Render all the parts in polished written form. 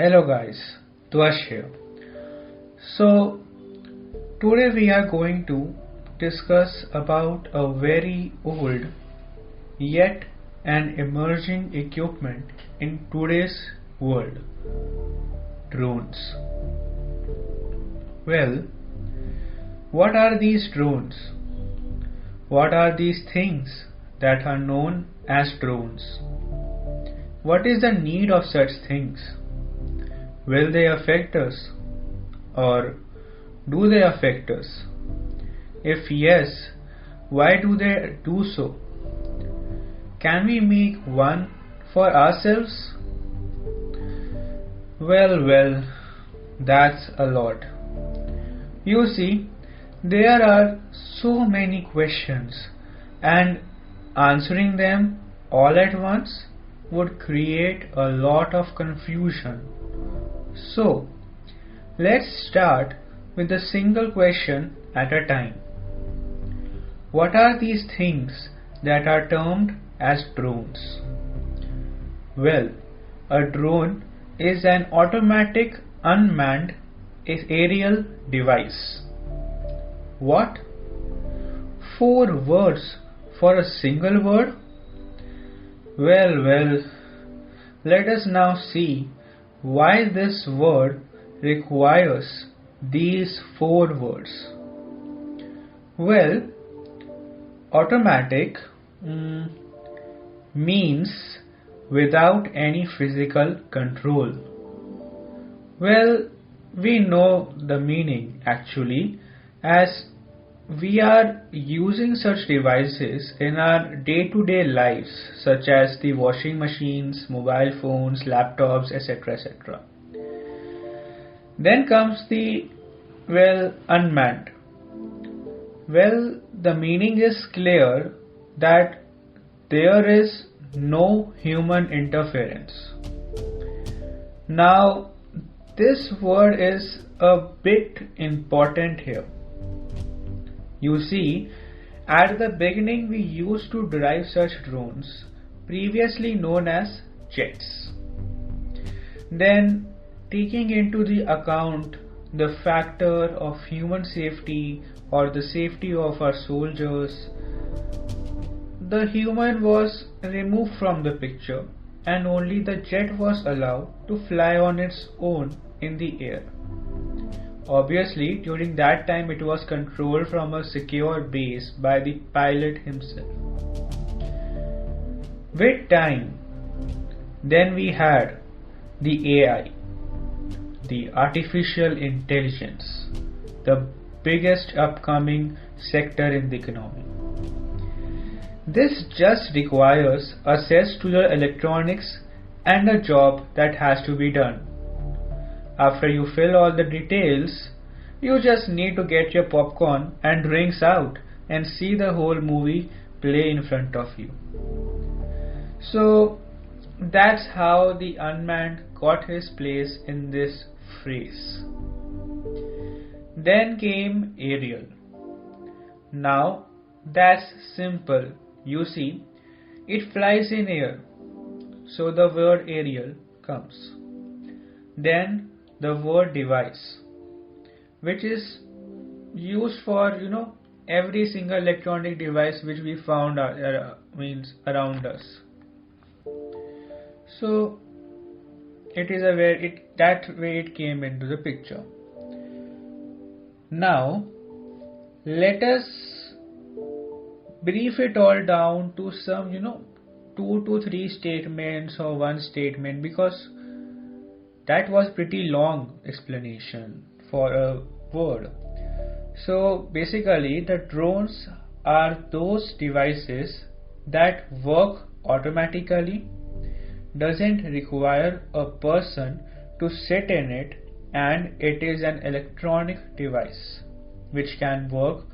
Hello guys, Dwash here. So today we are going to discuss about a very old yet an emerging equipment in today's world, drones. Well, what are these drones? What are these things that are known as drones? What is the need of such things? Will they affect us? Or do they affect us? If yes, why do they do so? Can we make one for ourselves? Well, that's a lot. You see, there are so many questions, and answering them all at once would create a lot of confusion. So, let's start with a single question at a time. What are these things that are termed as drones? Well, a drone is an automatic unmanned aerial device. What? 4 words for a single word? Well, let us now see why this word requires these 4 words. Well, automatic means without any physical control. Well, we know the meaning actually, as we are using such devices in our day-to-day lives, such as the washing machines, mobile phones, laptops, etc. Then comes the, unmanned. Well, the meaning is clear that there is no human interference. Now, this word is a bit important here. You see, at the beginning we used to derive such drones, previously known as jets. Then, taking into the account the factor of human safety or the safety of our soldiers, the human was removed from the picture and only the jet was allowed to fly on its own in the air. Obviously, during that time it was controlled from a secure base by the pilot himself. With time, then we had the AI, the artificial intelligence, the biggest upcoming sector in the economy. This just requires access to your electronics and a job that has to be done. After you fill all the details, you just need to get your popcorn and drinks out and see the whole movie play in front of you. So that's how the unmanned got his place in this phrase. Then came aerial. Now that's simple. You see, it flies in air, so the word aerial comes. Then the word device, which is used for every single electronic device which we found around us. So it is that way it came into the picture. Now let us brief it all down to some 2 to 3 statements or one statement, because that was pretty long explanation for a word. So basically, the drones are those devices that work automatically, doesn't require a person to sit in it, and it is an electronic device which can work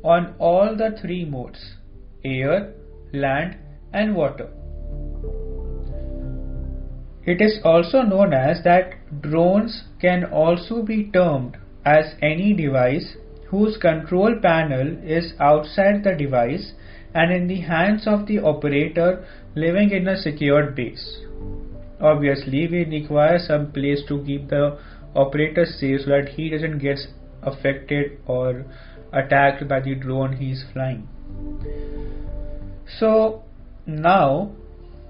on all the 3 modes: air, land and water. It is also known as that drones can also be termed as any device whose control panel is outside the device and in the hands of the operator living in a secured base. Obviously, we require some place to keep the operator safe so that he doesn't get affected or attacked by the drone he is flying. So now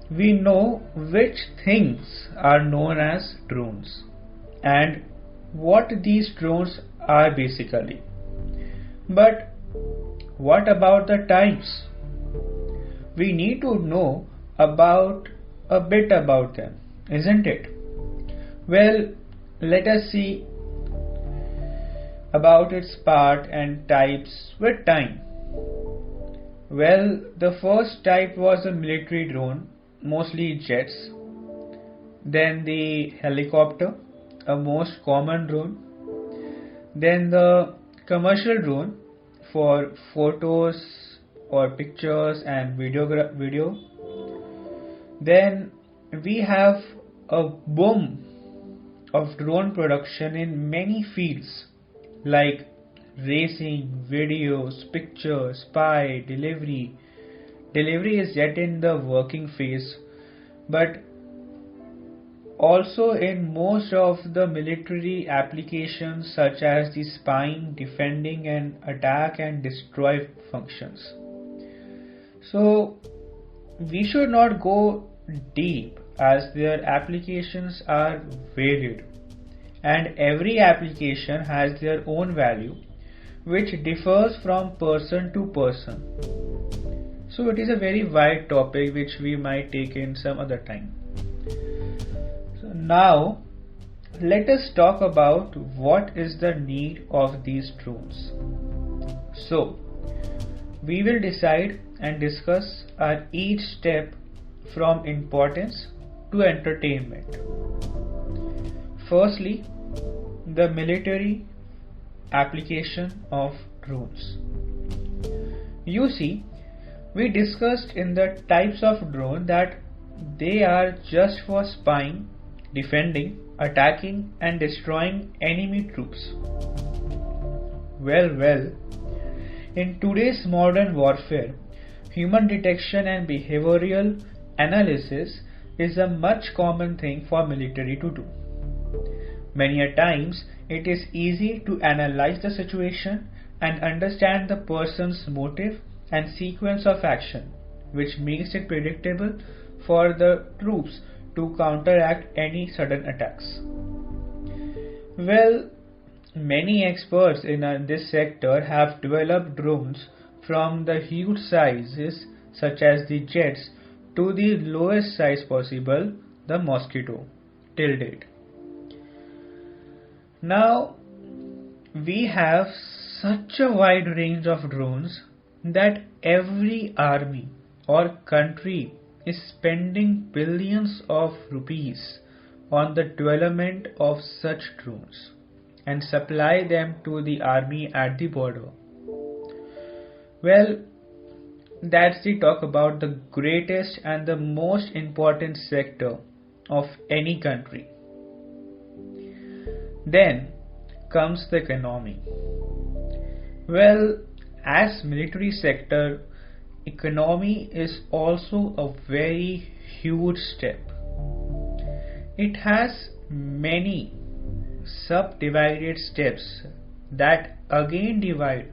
we know which things are known as drones and what these drones are basically. But what about the types? We need to know a bit about them, isn't it? Well, let us see about its part and types with time. Well, the first type was a military drone, mostly jets. Then the helicopter, a most common drone. Then the commercial drone for photos or pictures and video. Then we have a boom of drone production in many fields like racing, videos, pictures, spy, delivery. Delivery is yet in the working phase, but also in most of the military applications such as the spying, defending and attack and destroy functions. So we should not go deep as their applications are varied and every application has their own value which differs from person to person. So it is a very wide topic which we might take in some other time. So now let us talk about what is the need of these drones. So we will decide and discuss each step from importance to entertainment. Firstly, the military application of drones. You see, we discussed in the types of drone that they are just for spying, defending, attacking and destroying enemy troops. Well, in today's modern warfare, human detection and behavioral analysis is a much common thing for military to do. Many a times it is easy to analyze the situation and understand the person's motive and sequence of action, which makes it predictable for the troops to counteract any sudden attacks. Well, many experts in this sector have developed drones from the huge sizes such as the jets to the lowest size possible, the Mosquito, till date. Now we have such a wide range of drones that every army or country is spending billions of rupees on the development of such drones and supply them to the army at the border. Well, that's the talk about the greatest and the most important sector of any country. Then comes the economy. Well, as military sector, economy is also a very huge step. It has many subdivided steps that again divide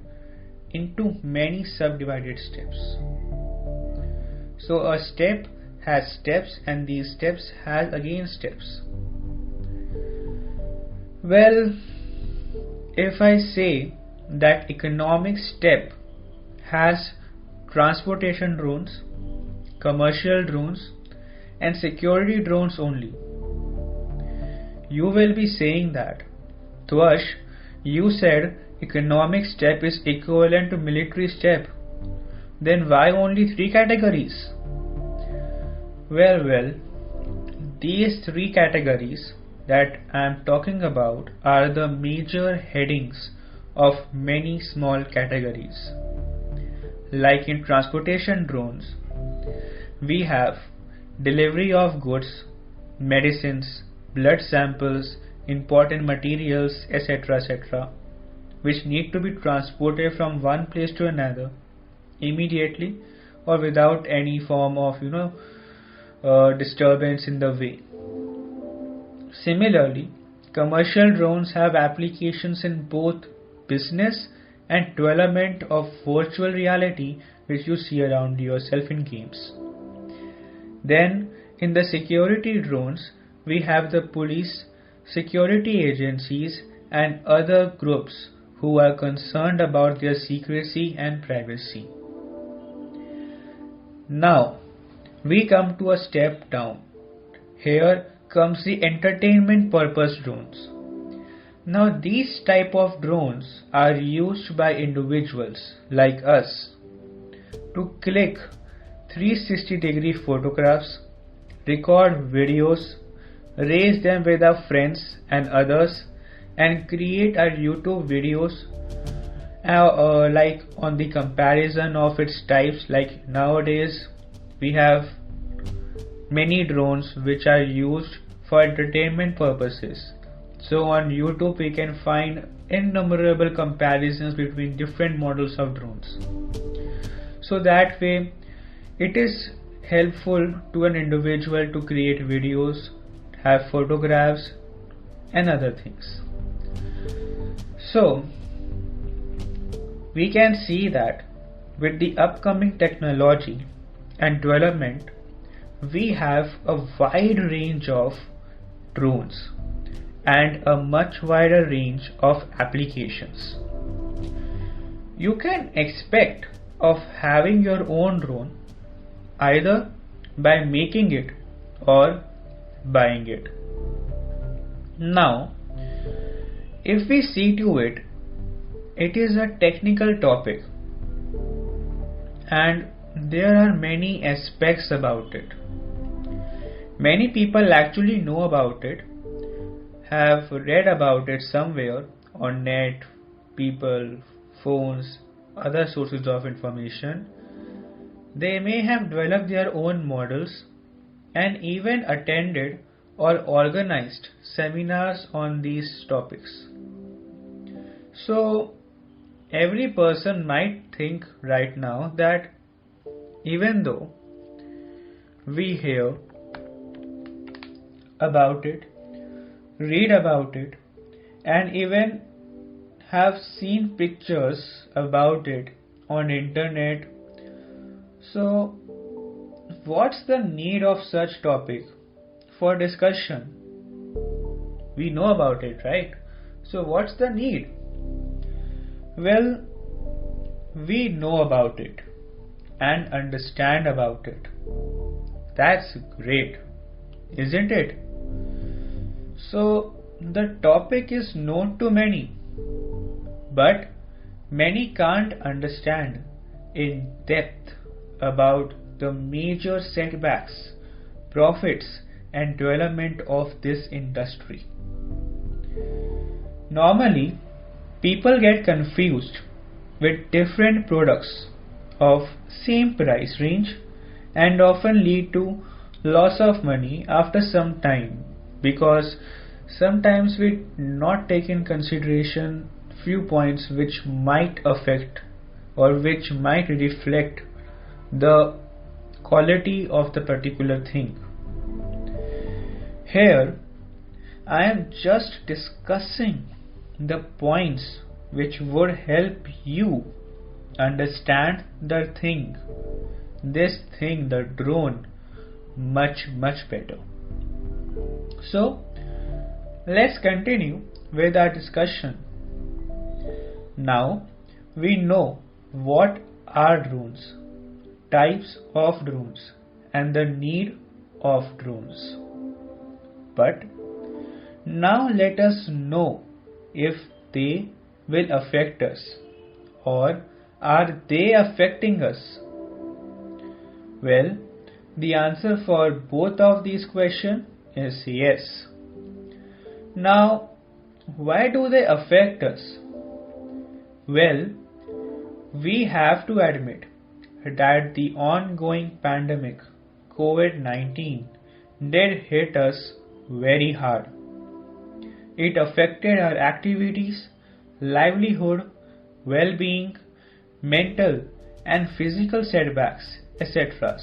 into many subdivided steps. So a step has steps and these steps has again steps. Well, if I say that economic step has transportation drones, commercial drones and security drones only, you will be saying that, Twash, you said economic step is equivalent to military step. Then why only 3 categories? Well, these 3 categories that I am talking about are the major headings of many small categories. Like in transportation drones, we have delivery of goods, medicines, blood samples, important materials, etc., which need to be transported from one place to another immediately or without any form of disturbance in the way. Similarly, commercial drones have applications in both business and development of virtual reality, which you see around yourself in games. Then, in the security drones, we have the police, security agencies, and other groups who are concerned about their secrecy and privacy. Now, we come to a step down. Here comes the entertainment purpose drones. Now these type of drones are used by individuals like us to click 360-degree photographs, record videos, raise them with our friends and others, and create our YouTube videos like on the comparison of its types. Like nowadays we have many drones which are used for entertainment purposes. So on YouTube we can find innumerable comparisons between different models of drones. So that way it is helpful to an individual to create videos, have photographs and other things. So we can see that with the upcoming technology and development, we have a wide range of drones and a much wider range of applications. You can expect of having your own drone either by making it or buying it. Now, if we see to it, it is a technical topic and there are many aspects about it. Many people actually know about it, have read about it somewhere on net, people, phones, other sources of information. They may have developed their own models and even attended or organized seminars on these topics. So every person might think right now that even though we hear about it, read about it, and even have seen pictures about it on internet, so what's the need of such topic for discussion? We know about it, right? So what's the need? Well, we know about it and understand about it. That's great, isn't it? So the topic is known to many, but many can't understand in depth about the major setbacks, profits and development of this industry. Normally, people get confused with different products of same price range and often lead to loss of money after some time, because sometimes we not take in consideration few points which might affect or which might reflect the quality of the particular thing. Here I am just discussing the points which would help you understand the thing, the drone, much better. So let's continue with our discussion. Now we know what are drones, types of drones and the need of drones. But now let us know if they will affect us or are they affecting us? Well, the answer for both of these questions is yes. Now, why do they affect us? Well, we have to admit that the ongoing pandemic COVID-19 did hit us very hard. It affected our activities, livelihood, well-being, mental and physical setbacks, etc.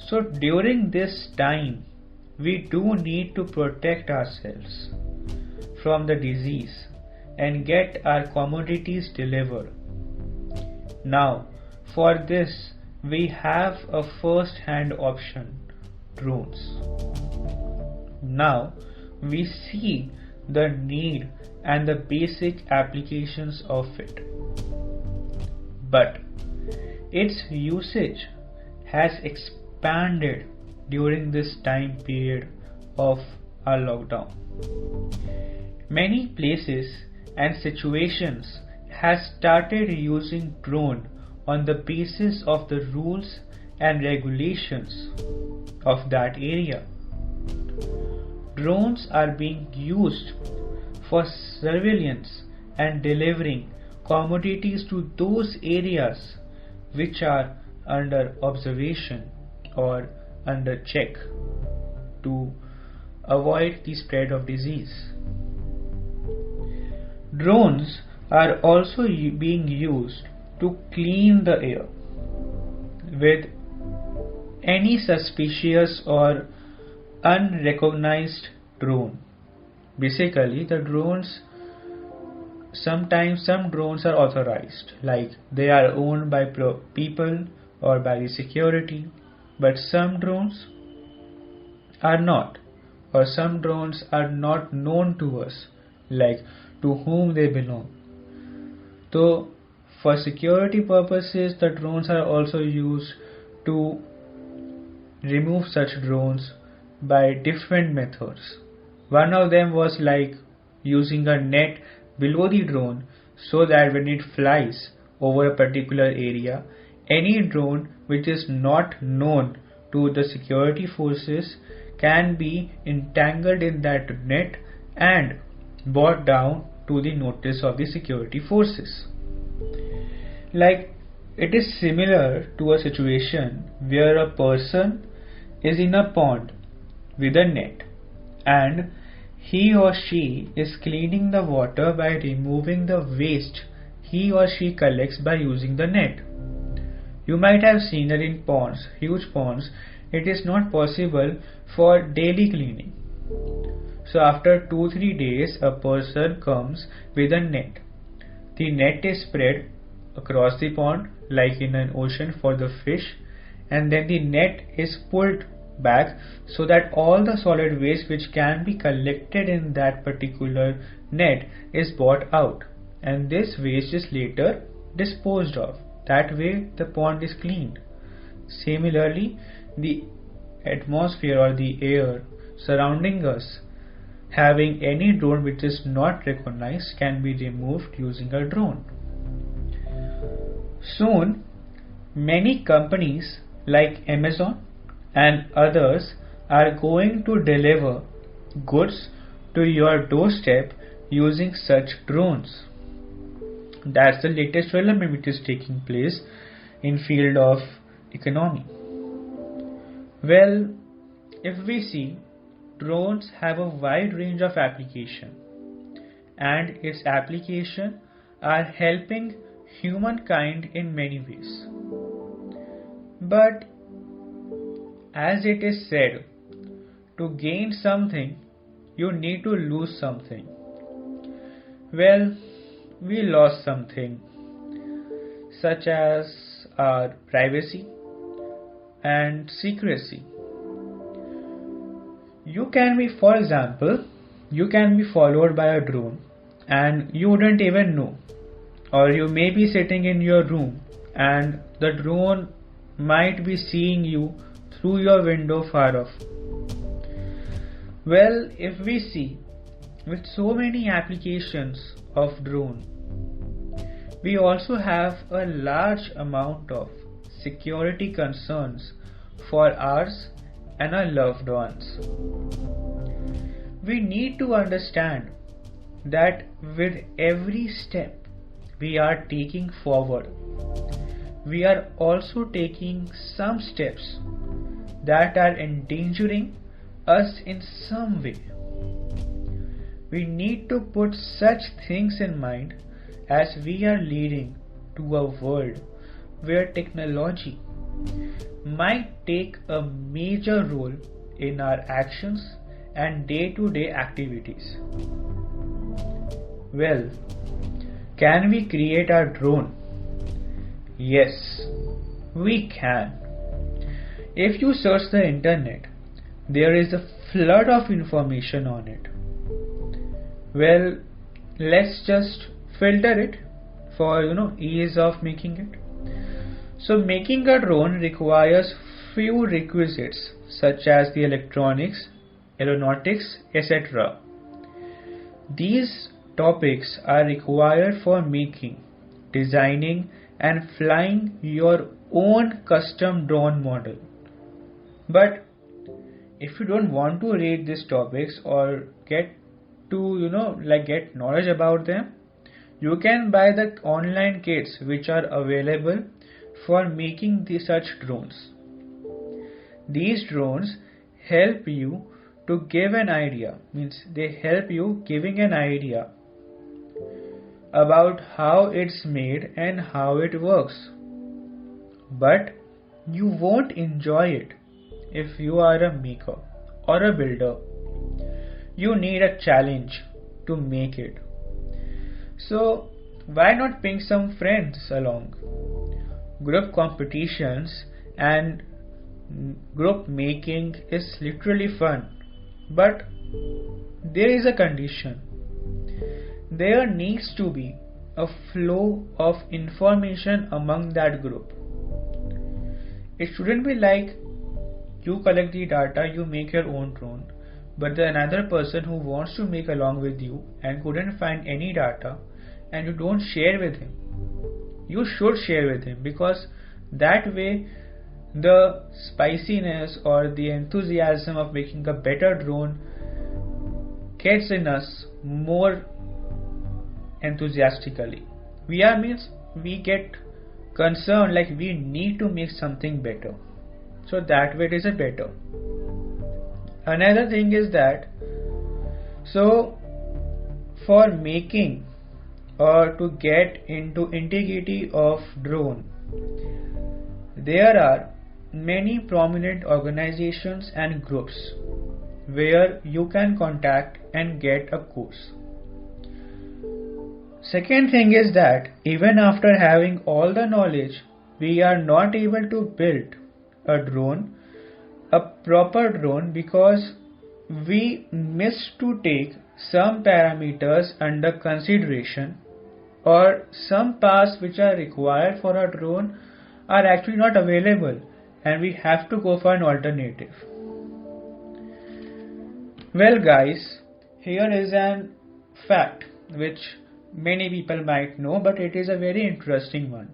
So during this time, we do need to protect ourselves from the disease and get our commodities delivered. Now, for this, we have a first-hand option, drones. Now, we see the need and the basic applications of it. But its usage has expanded during this time period of our lockdown. Many places and situations have started using drone on the basis of the rules and regulations of that area. Drones are being used for surveillance and delivering commodities to those areas which are under observation or under check to avoid the spread of disease. Drones are also being used to clean the air with any suspicious or unrecognized drone. Basically, the drones, sometimes some drones are authorized, like they are owned by people or by the security, but some drones are not, or some drones are not known to us, like to whom they belong. So for security purposes, the drones are also used to remove such drones by different methods. One of them was like using a net below the drone so that when it flies over a particular area, any drone which is not known to the security forces can be entangled in that net and brought down to the notice of the security forces. Like, it is similar to a situation where a person is in a pond with a net and he or she is cleaning the water by removing the waste he or she collects by using the net. You might have seen that in ponds, huge ponds, it is not possible for daily cleaning. So after 2-3 days, a person comes with a net. The net is spread across the pond like in an ocean for the fish, and then the net is pulled back so that all the solid waste which can be collected in that particular net is brought out, and this waste is later disposed of. That way the pond is cleaned. Similarly, the atmosphere or the air surrounding us, having any drone which is not recognized, can be removed using a drone. Soon, many companies like Amazon and others are going to deliver goods to your doorstep using such drones. That's the latest development which is taking place in field of economy. Well, if we see, drones have a wide range of application, and its application are helping humankind in many ways. But as it is said, to gain something, you need to lose something. Well, we lost something, such as our privacy and secrecy. You can be, for example, you can be followed by a drone and you wouldn't even know. Or you may be sitting in your room and the drone might be seeing you through your window far off. Well, if we see, with so many applications of drone, we also have a large amount of security concerns for ours and our loved ones. We need to understand that with every step we are taking forward, we are also taking some steps that are endangering us in some way. We need to put such things in mind as we are leading to a world where technology might take a major role in our actions and day-to-day activities. Well, can we create our drone? Yes, we can. If you search the internet, there is a flood of information on it. Well, let's just filter it for ease of making it. So making a drone requires few requisites such as the electronics, aeronautics, etc. These topics are required for making, designing and flying your own custom drone model. But if you don't want to read these topics or get to get knowledge about them, you can buy the online kits which are available for making such drones. These drones help you to give an idea, means they help you giving an idea about how it's made and how it works. But you won't enjoy it if you are a maker or a builder. You need a challenge to make it. So why not bring some friends along? Group competitions and group making is literally fun, but there is a condition. There needs to be a flow of information among that group. It shouldn't be like you collect the data, you make your own drone, but the another person who wants to make along with you and couldn't find any data and you don't share with him. You should share with him, because that way the spiciness or the enthusiasm of making a better drone gets in us more enthusiastically. We get concerned like we need to make something better. So that way it is a better. Another thing is that, so for making or to get into integrity of drone, there are many prominent organizations and groups where you can contact and get a course. Second thing is that even after having all the knowledge, we are not able to build a proper drone, because we miss to take some parameters under consideration, or some parts which are required for a drone are actually not available and we have to go for an alternative. Well guys, here is an fact which many people might know, but it is a very interesting one.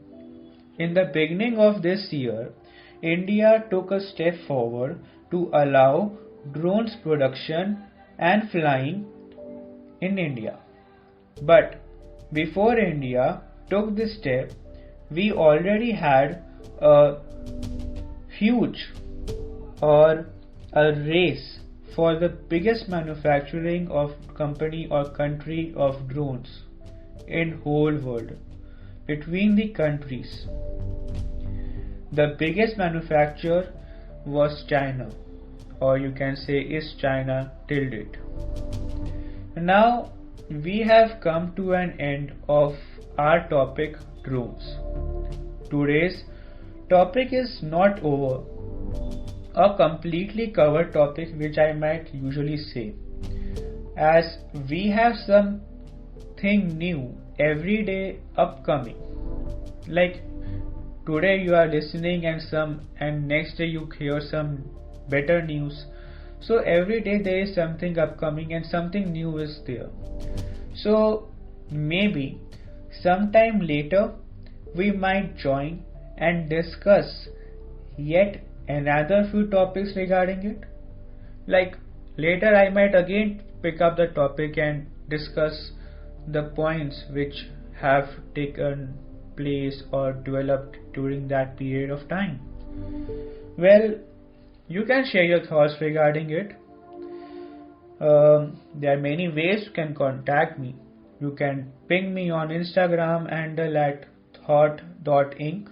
In the beginning of this year, India took a step forward to allow drones production and flying in India. But before India took this step, we already had a huge or a race for the biggest manufacturing of company or country of drones in whole world. Between the countries, the biggest manufacturer was China, or you can say is China till date. Now we have come to an end of our topic drones. Today's topic is not over, a completely covered topic which I might usually say, as we have something new every day upcoming. Like today you are listening and next day you hear some better news. So every day there is something upcoming and something new is there. So maybe sometime later we might join and discuss yet another few topics regarding it. Like later I might again pick up the topic and discuss the points which have taken place or developed during that period of time. Well, you can share your thoughts regarding it. There are many ways you can contact me. You can ping me on Instagram handle at thought.inc,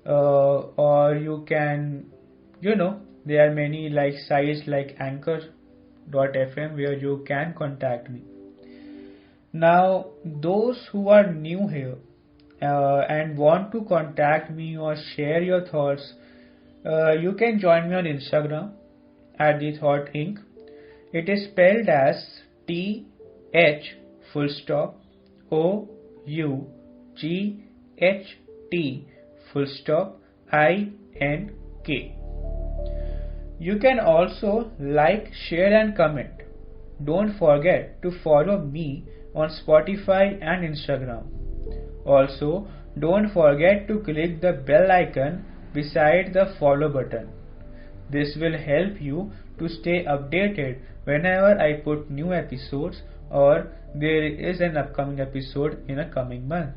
or you can There are many like sites like Anchor.fm where you can contact me. Now, those who are new here and want to contact me or share your thoughts, you can join me on Instagram at the Thought Inc. It is spelled as TH full stop OUGHT full stop INK. You can also like, share and comment. Don't forget to follow me on Spotify and Instagram. Also, don't forget to click the bell icon beside the follow button. This will help you to stay updated whenever I put new episodes or there is an upcoming episode in a coming month.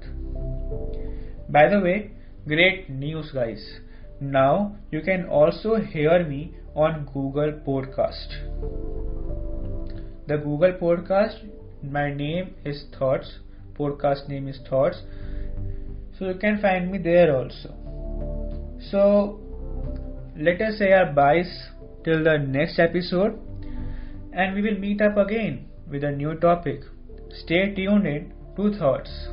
By the way, great news guys. Now you can also hear me on Google Podcast. The Google Podcast, my name is Thoughts, podcast name is Thoughts, so you can find me there also. So let us say our byes till the next episode, and we will meet up again with a new topic. Stay tuned in to Thoughts.